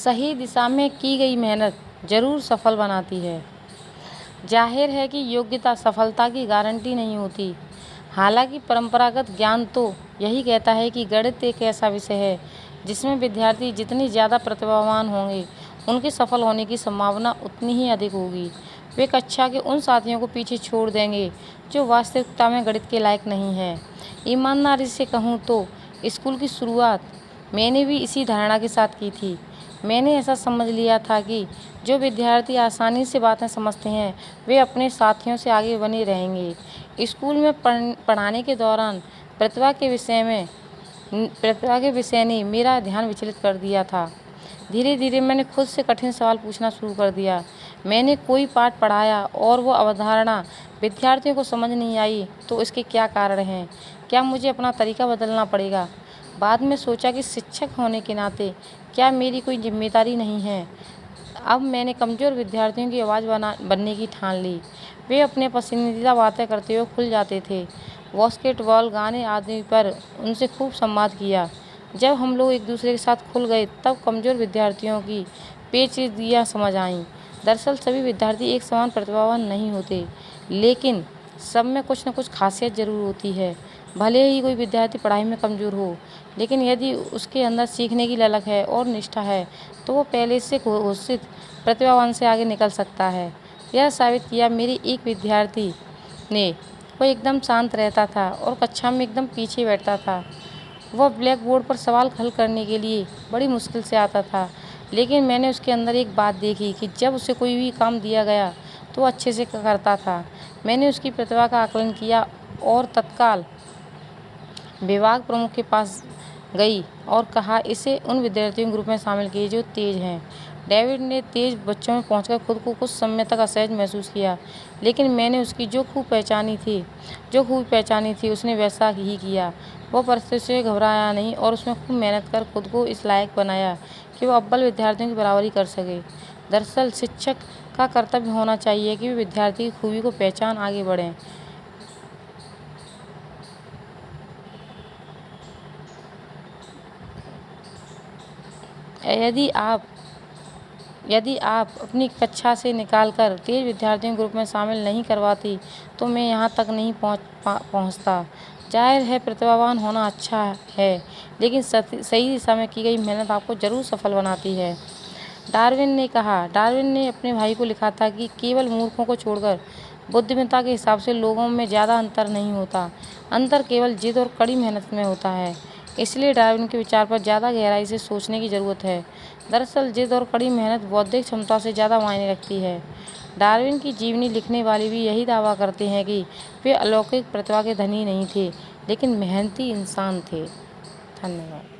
सही दिशा में की गई मेहनत ज़रूर सफल बनाती है। जाहिर है कि योग्यता सफलता की गारंटी नहीं होती। हालांकि परंपरागत ज्ञान तो यही कहता है कि गणित एक ऐसा विषय है जिसमें विद्यार्थी जितनी ज़्यादा प्रतिभावान होंगे, उनके सफल होने की संभावना उतनी ही अधिक होगी। वे कक्षा के उन साथियों को पीछे छोड़ देंगे जो वास्तविकता में गणित के लायक नहीं है। ईमानदारी से कहूँ तो स्कूल की शुरुआत मैंने भी इसी धारणा के साथ की थी। मैंने ऐसा समझ लिया था कि जो विद्यार्थी आसानी से बातें समझते हैं, वे अपने साथियों से आगे बने रहेंगे। स्कूल में पढ़ाने के दौरान प्रतिभा के विषय ने मेरा ध्यान विचलित कर दिया था। धीरे धीरे मैंने खुद से कठिन सवाल पूछना शुरू कर दिया। मैंने कोई पाठ पढ़ाया और वो अवधारणा विद्यार्थियों को समझ नहीं आई तो इसके क्या कारण हैं? क्या मुझे अपना तरीका बदलना पड़ेगा? बाद में सोचा कि शिक्षक होने के नाते क्या मेरी कोई जिम्मेदारी नहीं है? अब मैंने कमज़ोर विद्यार्थियों की आवाज़ बनने की ठान ली। वे अपने पसंदीदा बातें करते हुए खुल जाते थे। बास्केटबॉल, गाने आदि पर उनसे खूब संवाद किया। जब हम लोग एक दूसरे के साथ खुल गए तब कमज़ोर विद्यार्थियों की पेचीदगियाँ समझ आईं। दरअसल सभी विद्यार्थी एक समान प्रतिभावान नहीं होते, लेकिन सब में कुछ न कुछ खासियत ज़रूर होती है। भले ही कोई विद्यार्थी पढ़ाई में कमज़ोर हो, लेकिन यदि उसके अंदर सीखने की ललक है और निष्ठा है तो वो पहले से घोषित प्रतिभावान से आगे निकल सकता है। यह साबित किया मेरे एक विद्यार्थी ने। वह एकदम शांत रहता था और कक्षा में एकदम पीछे बैठता था। वह ब्लैक बोर्ड पर सवाल हल करने के लिए बड़ी मुश्किल से आता था, लेकिन मैंने उसके अंदर एक बात देखी कि जब उसे कोई भी काम दिया गया तो वो अच्छे से करता था। मैंने उसकी प्रतिभा का आकलन किया और तत्काल विभाग प्रमुख के पास गई और कहा, इसे उन विद्यार्थियों के ग्रुप में शामिल कीजिए जो तेज हैं। डेविड ने तेज बच्चों में पहुंचकर खुद को कुछ समय तक असहज महसूस किया, लेकिन मैंने उसकी जो खूबी पहचानी थी उसने वैसा ही किया। वह परिस्थिति से घबराया नहीं और उसने खूब मेहनत कर खुद को इस लायक बनाया कि वह अव्वल विद्यार्थियों की बराबरी कर सके। दरअसल शिक्षक का कर्तव्य होना चाहिए कि वे विद्यार्थी की खूबी को पहचान आगे बढ़ें। यदि आप अपनी कक्षा से निकालकर तेज विद्यार्थियों के ग्रुप में शामिल नहीं करवाती तो मैं यहाँ तक नहीं पहुँचता। जाहिर है प्रतिभावान होना अच्छा है, लेकिन सही दिशा में की गई मेहनत आपको ज़रूर सफल बनाती है। डार्विन ने अपने भाई को लिखा था कि केवल मूर्खों को छोड़कर बुद्धिमत्ता के हिसाब से लोगों में ज़्यादा अंतर नहीं होता। अंतर केवल जिद और कड़ी मेहनत में होता है। इसलिए डार्विन के विचार पर ज़्यादा गहराई से सोचने की ज़रूरत है। दरअसल जिद और कड़ी मेहनत बौद्धिक क्षमता से ज़्यादा मायने रखती है। डार्विन की जीवनी लिखने वाले भी यही दावा करते हैं कि वे अलौकिक प्रतिभा के धनी नहीं थे, लेकिन मेहनती इंसान थे। धन्यवाद।